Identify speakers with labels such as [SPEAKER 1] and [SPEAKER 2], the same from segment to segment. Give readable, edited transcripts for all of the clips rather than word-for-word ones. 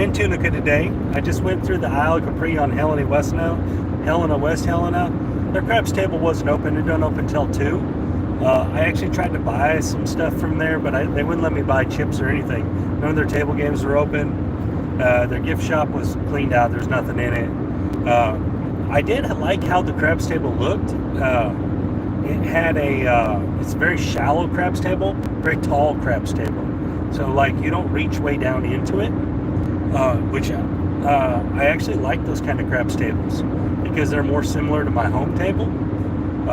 [SPEAKER 1] in Tunica today. I just went through the Isle Capri on Helena, West Helena. Their craps table wasn't open. It don't open till 2. I actually tried to buy some stuff from there, but they wouldn't let me buy chips or anything. None of their table games were open. Their gift shop was cleaned out. There's nothing in it. I did like how the craps table looked. It had it's a very shallow craps table, very tall craps table. So like you don't reach way down into it, which I actually like those kind of craps tables because they're more similar to my home table.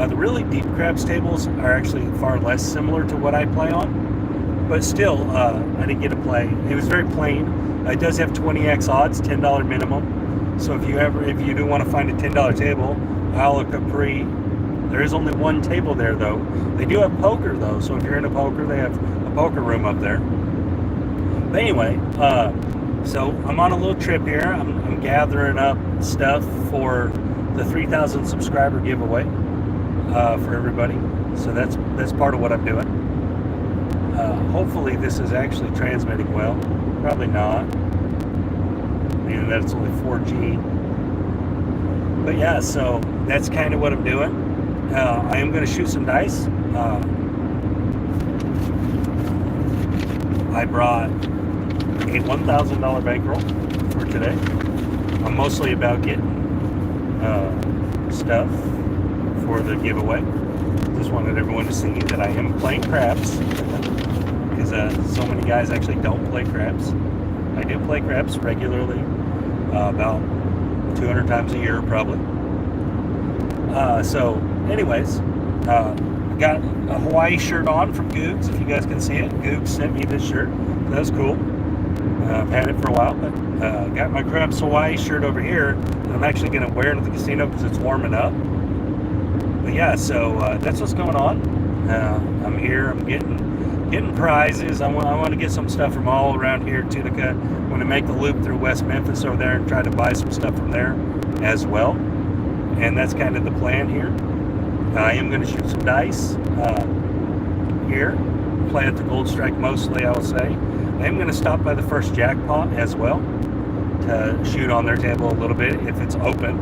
[SPEAKER 1] The really deep craps tables are actually far less similar to what I play on, but still, I didn't get to play. It was very plain. It does have 20x odds, $10 minimum. So if you do want to find a $10 table, Isle Capri, there is only one table there though. They do have poker though, so if you're into poker, they have a poker room up there. But anyway, so I'm on a little trip here. I'm gathering up stuff for the 3,000 subscriber giveaway for everybody. So that's part of what I'm doing. Hopefully this is actually transmitting well. Probably not. Meaning that it's only 4G. But yeah, so that's kind of what I'm doing. I am going to shoot some dice. I brought a $1,000 bankroll for today. I'm mostly about getting stuff for the giveaway. Just wanted everyone to see that I am playing craps because so many guys actually don't play craps. I do play craps regularly, about 200 times a year probably. So anyways, got a Hawaii shirt on from Googs, if you guys can see it. Googs sent me this shirt. That was cool. I've had it for a while, but got my Craps Hawaii shirt over here that I'm actually going to wear into the casino because it's warming up. But yeah, so that's what's going on. I'm here. I'm getting prizes. I want to get some stuff from all around here, Tunica. I'm going to make the loop through West Memphis over there and try to buy some stuff from there as well. And that's kind of the plan here. I am going to shoot some dice here. Play at the Gold Strike mostly, I will say. I am going to stop by the First Jackpot as well to shoot on their table a little bit if it's open.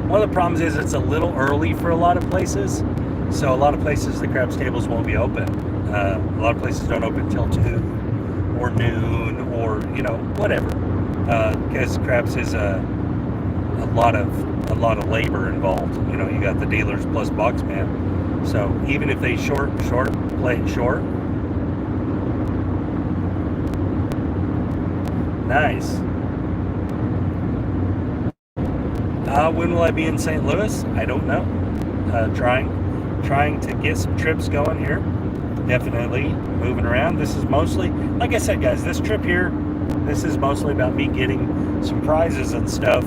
[SPEAKER 1] One of the problems is it's a little early for a lot of places. So a lot of places the craps tables won't be open. A lot of places don't open till 2 or noon or, whatever. Because craps is a lot of labor involved. You got the dealers plus boxman. So even if they play it short. Nice. When will I be in St. Louis? I don't know. Trying to get some trips going here. Definitely moving around. This is mostly, like I said, guys, this trip here, this is mostly about me getting some prizes and stuff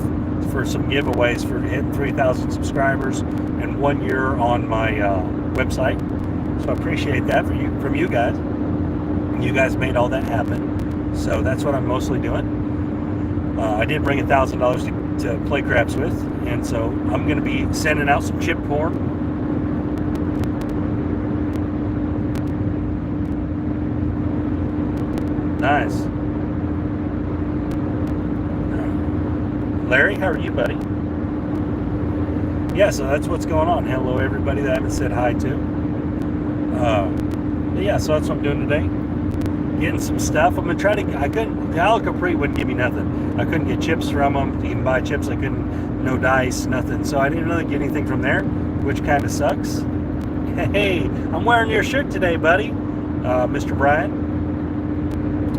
[SPEAKER 1] for some giveaways for hitting 3,000 subscribers and 1 year on my website. So I appreciate that from you guys. You guys made all that happen. So that's what I'm mostly doing. I did bring $1,000 to play craps with, and so I'm going to be sending out some chip corn. Nice. Larry, how are you, buddy? Yeah, so that's what's going on. Hello, everybody that I haven't said hi to. But yeah, so that's what I'm doing today. Getting some stuff. I'm going to try to... the Isle Capri wouldn't give me nothing. I couldn't get chips from them. You can buy chips. I couldn't... No dice, nothing. So I didn't really get anything from there, which kind of sucks. Hey, I'm wearing your shirt today, buddy. Mr. Brian.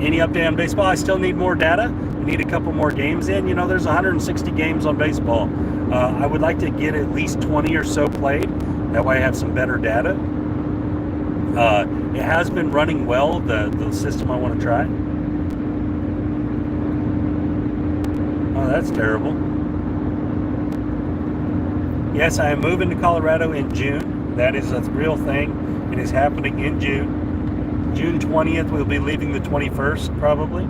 [SPEAKER 1] Any update on baseball? I still need more data. I need a couple more games in. There's 160 games on baseball. I would like to get at least 20 or so played. That way I have some better data. It has been running well, the system I want to try. Oh, that's terrible. Yes, I am moving to Colorado in June. That is a real thing. It is happening in June. June 20th, we'll be leaving the 21st, probably.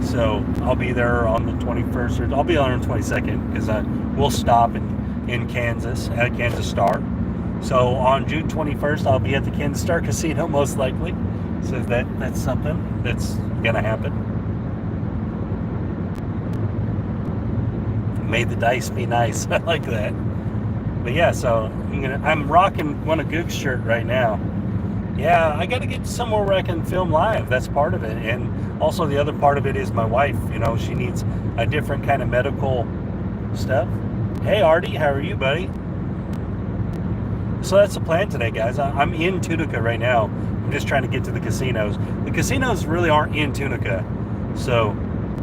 [SPEAKER 1] So I'll be there on the 21st, or I'll be on the 22nd, because we'll stop in Kansas, at Kansas Star. So on June 21st, I'll be at the Kansas Star Casino, most likely. So that's something that's gonna happen. Made the dice be nice. I like that. But yeah, so I'm rocking one of Goog's shirt right now. Yeah, I got to get somewhere where I can film live. That's part of it. And also the other part of it is my wife. She needs a different kind of medical stuff. Hey, Artie, how are you, buddy? So that's the plan today, guys. I'm in Tunica right now. I'm just trying to get to the casinos. The casinos really aren't in Tunica. So,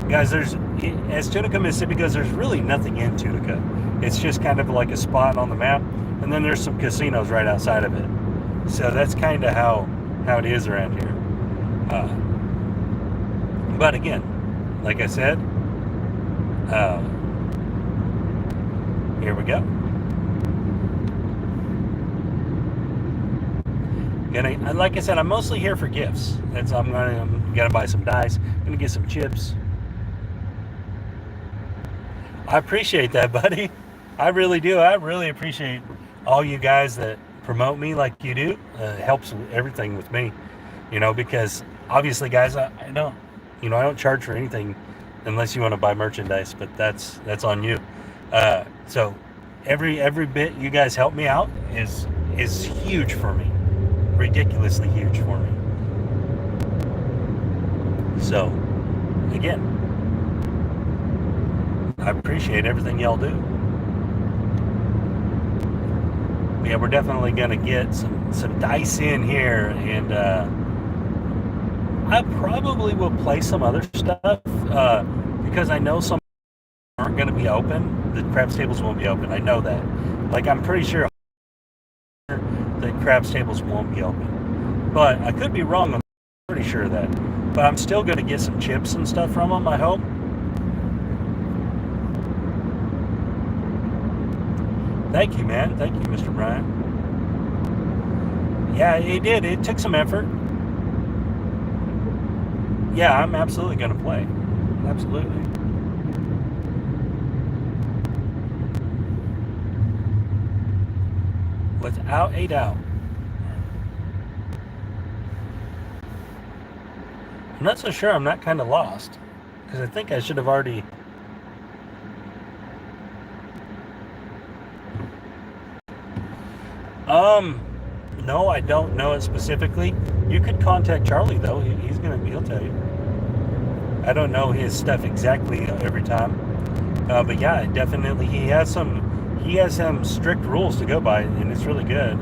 [SPEAKER 1] guys, as Tunica, Mississippi goes, there's really nothing in Tunica. It's just kind of like a spot on the map. And then there's some casinos right outside of it. So that's kind of how it is around here. But again, like I said, here we go. Like I said, I'm mostly here for gifts. I'm gonna buy some dice. I'm gonna get some chips. I appreciate that, buddy. I really do. I really appreciate all you guys that promote me like you do. Helps with everything with me, because obviously, guys, I don't charge for anything unless you want to buy merchandise, but that's on you. So every bit you guys help me out is huge for me, ridiculously huge for me. So again, I appreciate everything y'all do. Yeah, we're definitely going to get some dice in here, and I probably will play some other stuff because I know some aren't going to be open. The craps tables won't be open. I know that. Like, I'm pretty sure the craps tables won't be open. But I could be wrong. I'm pretty sure of that. But I'm still going to get some chips and stuff from them, I hope. Thank you, man. Thank you, Mr. Brian. Yeah, it did. It took some effort. Yeah, I'm absolutely going to play. Absolutely. Without a doubt. I'm not so sure I'm not kind of lost. Because I think I should have already... No, I don't know it specifically. You could contact Charlie, though. He'll tell you. I don't know his stuff exactly every time. But yeah, definitely he has some strict rules to go by, and it's really good.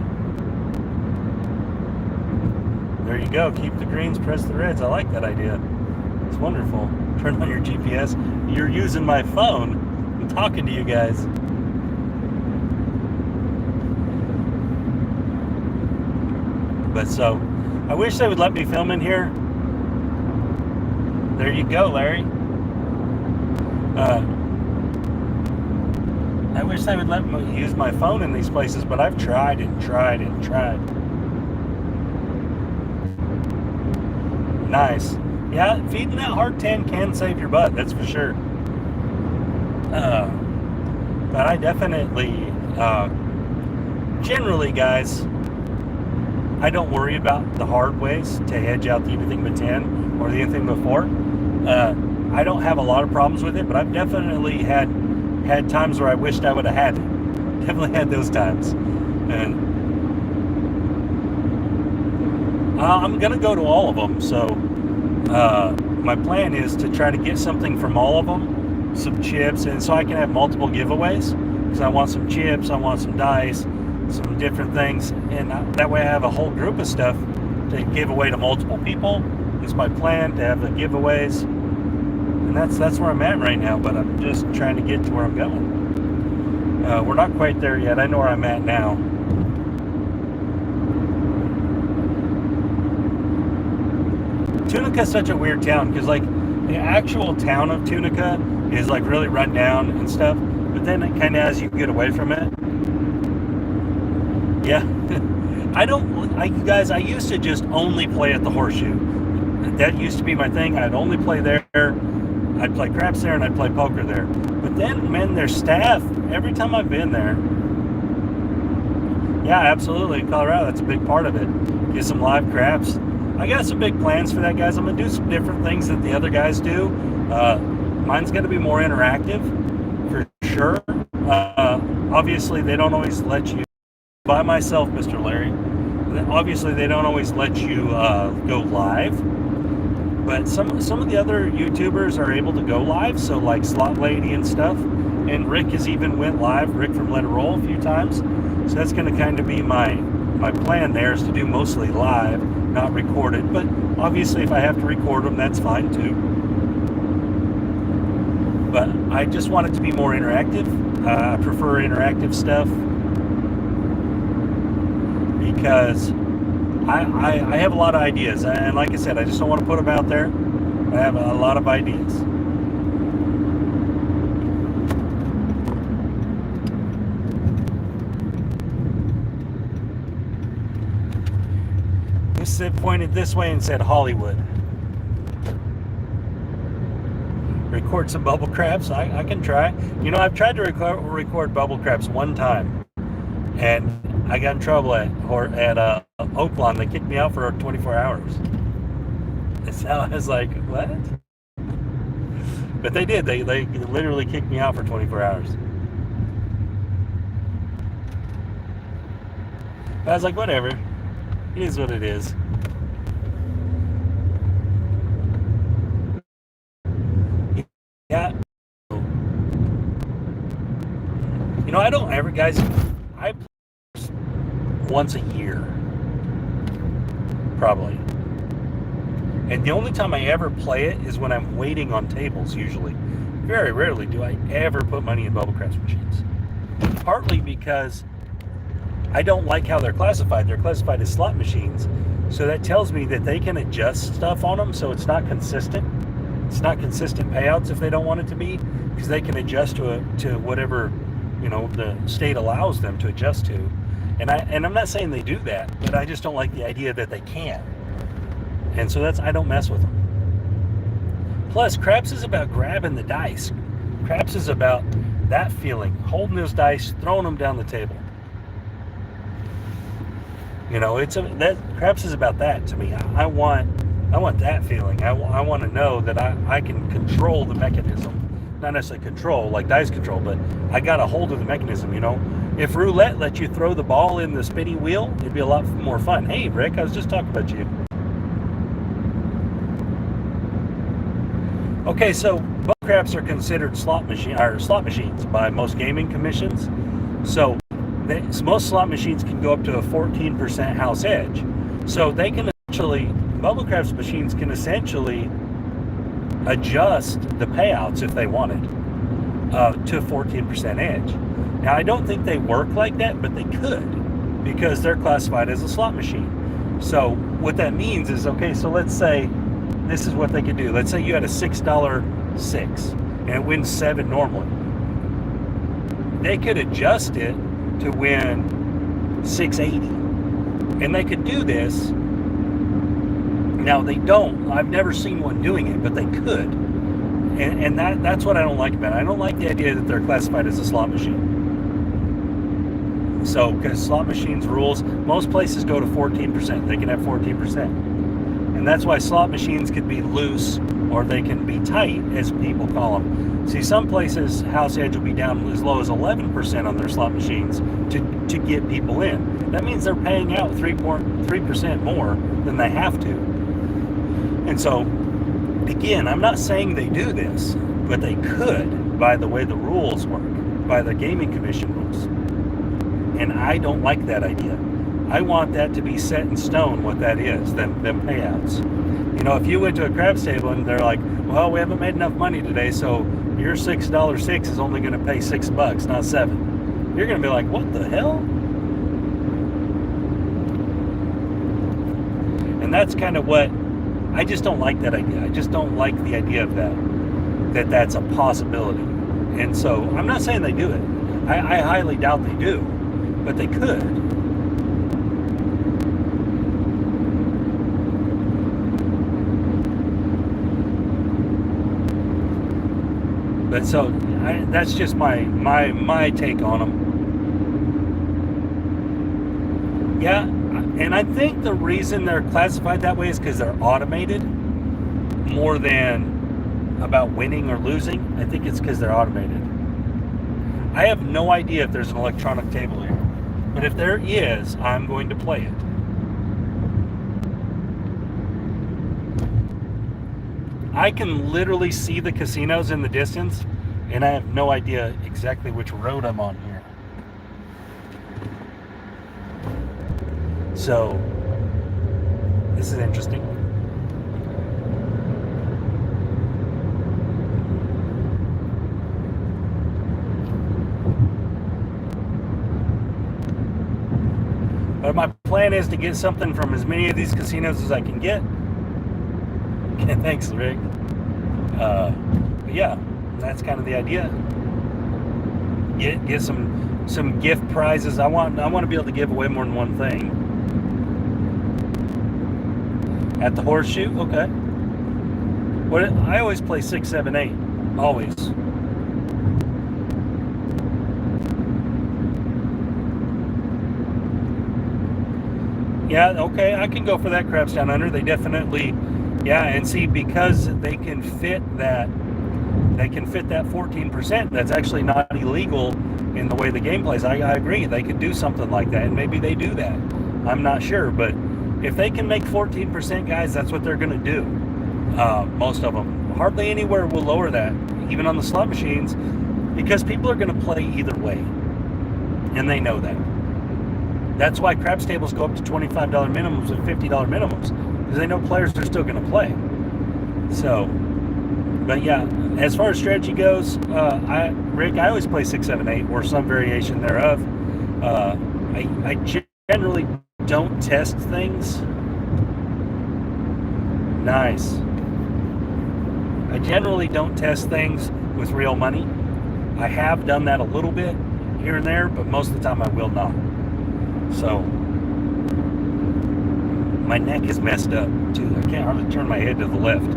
[SPEAKER 1] There you go. Keep the greens, press the reds. I like that idea. It's wonderful. Turn on your GPS. You're using my phone. I'm talking to you guys. But so, I wish they would let me film in here. There you go, Larry. I wish they would let me use my phone in these places, but I've tried and tried and tried. Nice. Yeah, feeding that hardtan can save your butt, that's for sure. But I definitely, generally, guys, I don't worry about the hard ways to hedge out the anything but 10 or the anything before. I don't have a lot of problems with it, but I've definitely had times where I wished I would have had it. Definitely had those times. And I'm going to go to all of them, so my plan is to try to get something from all of them, some chips, and so I can have multiple giveaways, because I want some chips, I want some dice, some different things, and that way I have a whole group of stuff to give away to multiple people. It's my plan to have the giveaways, and that's where I'm at right now, but I'm just trying to get to where I'm going. We're not quite there yet. I know where I'm at now. Tunica is such a weird town, because like the actual town of Tunica is like really run down and stuff, but then it kind of, as you get away from it, yeah. You guys, I used to just only play at the Horseshoe. That used to be my thing. I'd only play there. I'd play craps there, and I'd play poker there. But then, man, their staff, every time I've been there, yeah, absolutely, Colorado, that's a big part of it. Get some live craps. I got some big plans for that, guys. I'm gonna do some different things that the other guys do. Mine's gonna be more interactive, for sure. Obviously, they don't always let you. By myself, Mr. Larry. Obviously, they don't always let you go live. But some of the other YouTubers are able to go live, so like Slot Lady and stuff. And Rick has even went live, Rick from Let It Roll, a few times. So that's going to kind of be my plan there, is to do mostly live, not recorded. But obviously, if I have to record them, that's fine too. But I just want it to be more interactive. I prefer interactive stuff because I have a lot of ideas, and like I said, I just don't want to put them out there. I have a lot of ideas. This Sid pointed this way and said Hollywood. Record some bubble craps. I can try. You know, I've tried to record bubble craps one time, and I got in trouble at Oaklawn. They kicked me out for 24 hours. And so I was like, what? But they did. They literally kicked me out for 24 hours. But I was like, whatever. It is what it is. Yeah. You know, I don't ever, guys, I play once a year. Probably. And the only time I ever play it is when I'm waiting on tables, usually. Very rarely do I ever put money in bubble craps machines. Partly because I don't like how they're classified. They're classified as slot machines. So that tells me that they can adjust stuff on them so it's not consistent. It's not consistent payouts if they don't want it to be, because they can adjust to whatever, you know, the state allows them to adjust to. And I'm not saying they do that, but I just don't like the idea that they can. And so I don't mess with them. Plus, craps is about grabbing the dice. Craps is about that feeling, holding those dice, throwing them down the table. You know, craps is about that to me. I want that feeling. I want to know that I can control the mechanism. Not necessarily control, like dice control, but I got a hold of the mechanism, you know. If roulette let you throw the ball in the spinny wheel, it'd be a lot more fun. Hey, Rick, I was just talking about you. Okay, so bubble craps are considered slot machines by most gaming commissions. So most slot machines can go up to a 14% house edge. So they can bubble craps machines can essentially adjust the payouts if they wanted to 14% edge. Now, I don't think they work like that, but they could, because they're classified as a slot machine. So what that means is, okay, so let's say this is what they could do. Let's say you had a $6 6 and it wins 7 normally. They could adjust it to win $6.80. And they could do this. Now, they don't. I've never seen one doing it, but they could. And that's what I don't like about it. I don't like the idea that they're classified as a slot machine. So, because slot machines rules, most places go to 14%. They can have 14%. And that's why slot machines can be loose, or they can be tight, as people call them. See, some places, house edge will be down as low as 11% on their slot machines to get people in. That means they're paying out 3% more than they have to. And so, again, I'm not saying they do this, but they could by the way the rules work, by the gaming commission rules. And I don't like that idea. I want that to be set in stone, what that is, them payouts. You know, if you went to a craps table and they're like, well, we haven't made enough money today, so your $6 6 is only going to pay $6, not $7. You're going to be like, what the hell? And that's kind of what, I just don't like that idea. I just don't like the idea of that's a possibility. And so I'm not saying they do it. I highly doubt they do, but they could. But so that's just my take on them. Yeah, And I think the reason they're classified that way is because they're automated more than about winning or losing. I think it's because they're automated. I have no idea if there's an electronic table here, but if there is, I'm going to play it. I can literally see the casinos in the distance, and I have no idea exactly which road I'm on here. So, this is interesting. But my plan is to get something from as many of these casinos as I can get. Okay, thanks, Rick. But yeah, that's kind of the idea. Get some gift prizes. I want to be able to give away more than one thing. At the horseshoe, okay. I always play 6, 7, 8. Always. Yeah, okay, I can go for that Craps Down Under. They definitely, yeah, and see, because they can fit that 14%, that's actually not illegal in the way the game plays. I agree, they could do something like that, and maybe they do that. I'm not sure, but if they can make 14%, guys, that's what they're going to do. Most of them. Hardly anywhere will lower that, even on the slot machines, because people are going to play either way, and they know that. That's why craps tables go up to $25 minimums and $50 minimums, because they know players are still going to play. So, but yeah, as far as strategy goes, Rick, I always play 6, 7, 8, or some variation thereof. I generally don't test things. Nice. I generally don't test things with real money. I have done that a little bit here and there, but most of the time I will not. So, my neck is messed up too. I can't hardly turn my head to the left.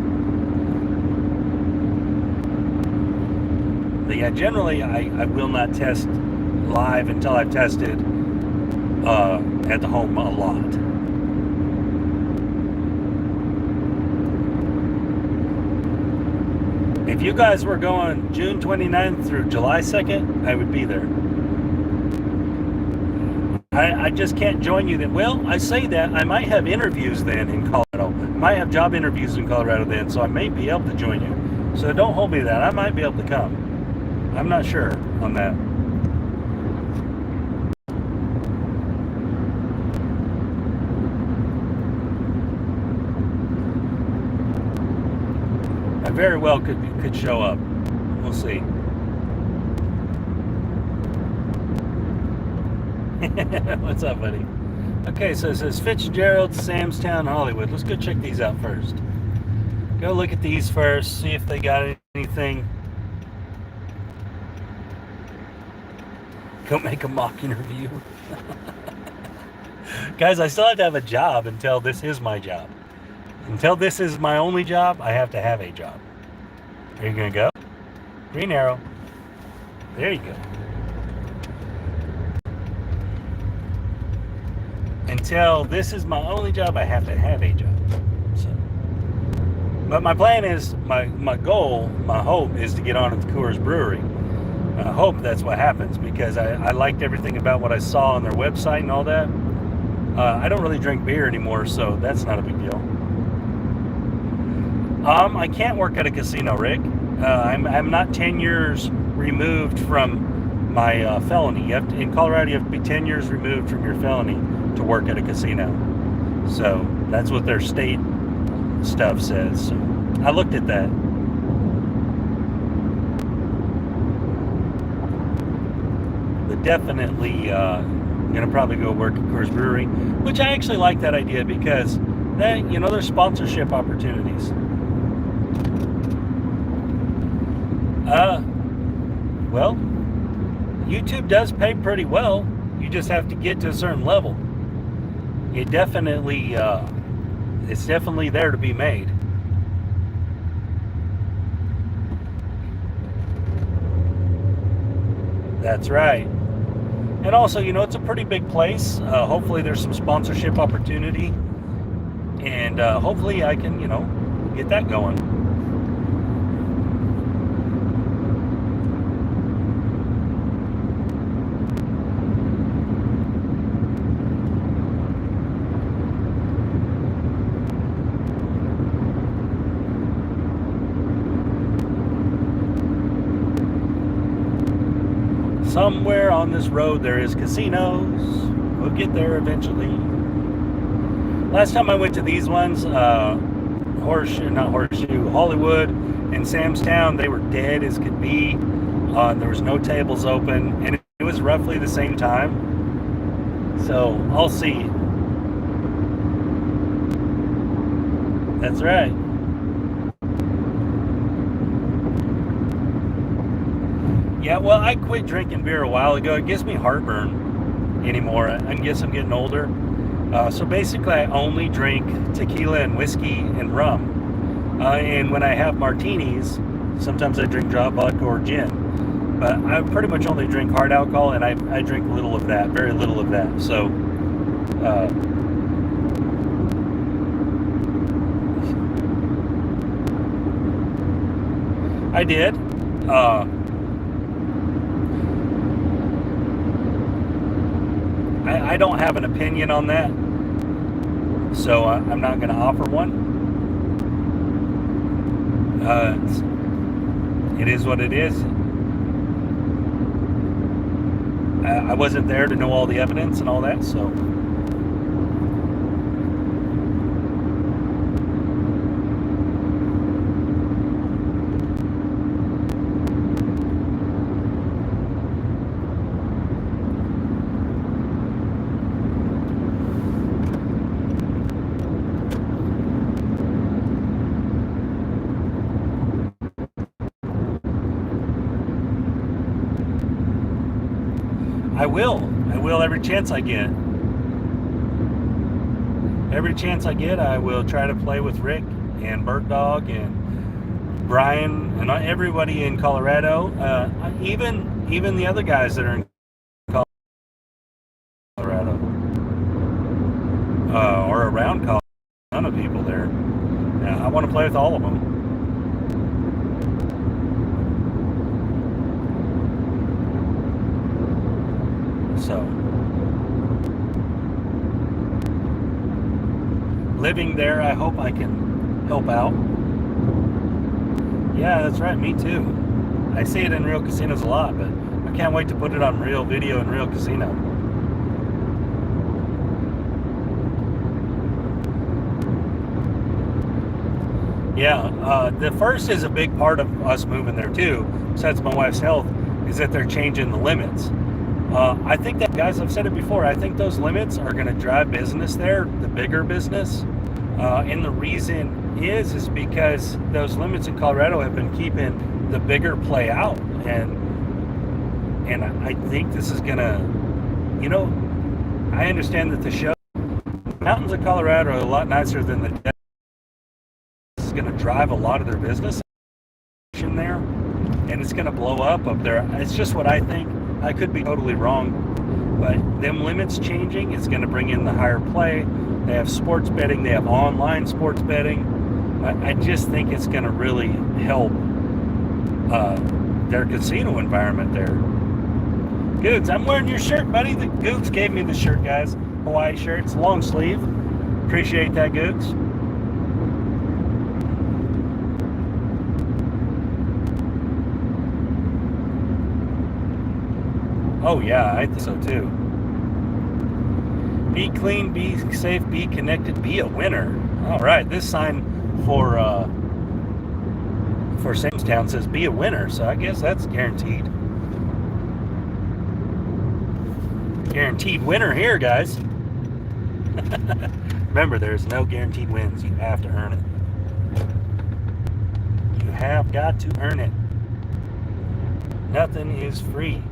[SPEAKER 1] But yeah, generally I will not test live until I've tested at the home a lot. If you guys were going June 29th through July 2nd, I would be there. I just can't join you then. Well, I say that. I might have interviews then in Colorado. I might have job interviews in Colorado then, so I may be able to join you. So don't hold me to that. I might be able to come. I'm not sure on that. I very well could show up. We'll see. What's up, buddy? Okay, so it says Fitzgerald, Samstown, Hollywood. Let's go check these out first. Go look at these first, see if they got anything. Go make a mock interview. Guys, I still have to have a job until this is my job. Until this is my only job, I have to have a job. Are you going to go? Green arrow. There you go. Until this is my only job, I have to have a job. So, but my plan is, my goal, my hope is to get on at the Coors Brewery. I hope that's what happens, because I liked everything about what I saw on their website and all that. I don't really drink beer anymore, so that's not a big deal. I can't work at a casino, Rick. I'm not 10 years removed from my felony. In Colorado, you have to be 10 years removed from your felony to work at a casino. So that's what their state stuff says. So I looked at that. But definitely gonna probably go work at Coors Brewery, which I actually like that idea, because that, there's sponsorship opportunities. Well, YouTube does pay pretty well. You just have to get to a certain level. It definitely, it's definitely there to be made. That's right. And also, you know, it's a pretty big place. Hopefully there's some sponsorship opportunity. And hopefully I can, you know, get that going. Somewhere on this road there is casinos. We'll get there eventually. Last time I went to these ones, Hollywood and Sam's Town, they were dead as could be. There was no tables open, and it was roughly the same time. So I'll see. That's right. Yeah, well, I quit drinking beer a while ago. It gives me heartburn anymore. I guess I'm getting older. So basically, I only drink tequila and whiskey and rum. And when I have martinis, sometimes I drink dry vodka or gin. But I pretty much only drink hard alcohol, and I drink little of that, very little of that. So, I did. I don't have an opinion on that, so I'm not going to offer one. It is what it is. I wasn't there to know all the evidence and all that, so. I will every chance I get. Every chance I get, I will try to play with Rick and Bird Dog and Brian and everybody in Colorado. Even the other guys that are in Colorado or around Colorado. A ton of people there. Yeah, I want to play with all of them. So, living there, I hope I can help out. Yeah, that's right, me too. I see it in real casinos a lot, but I can't wait to put it on real video in real casino. Yeah, the first is a big part of us moving there too, besides my wife's health, is that they're changing the limits. I think that, guys, I've said it before, I think those limits are going to drive business there, the bigger business. And the reason is because those limits in Colorado have been keeping the bigger play out. And I think this is going to, you know, I understand that the mountains of Colorado are a lot nicer than the desert. This is going to drive a lot of their business in there, and it's going to blow up there. It's just what I think. I could be totally wrong, but them limits changing is going to bring in the higher play. They have sports betting. They have online sports betting. I just think it's going to really help their casino environment there. Googs, I'm wearing your shirt, buddy. The Googs gave me the shirt, guys. Hawaii shirt. It's long sleeve. Appreciate that, Googs. Oh yeah, I think so too. Be clean, be safe, be connected, be a winner. All right, this sign for Sam's Town says be a winner, so I guess that's guaranteed. Guaranteed winner here, guys. Remember, there's no guaranteed wins. You have to earn it. You have got to earn it. Nothing is free.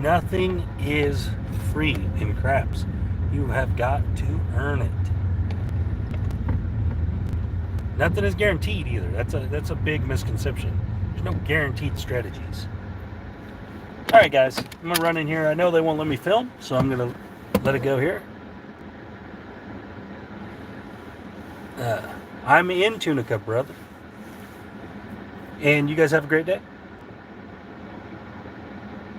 [SPEAKER 1] Nothing is free in craps. You have got to earn it. Nothing is guaranteed either. That's a big misconception. There's no guaranteed strategies. All right, guys, I'm gonna run in here. I know they won't let me film, so I'm gonna let it go here. I'm in Tunica, brother. And you guys have a great day.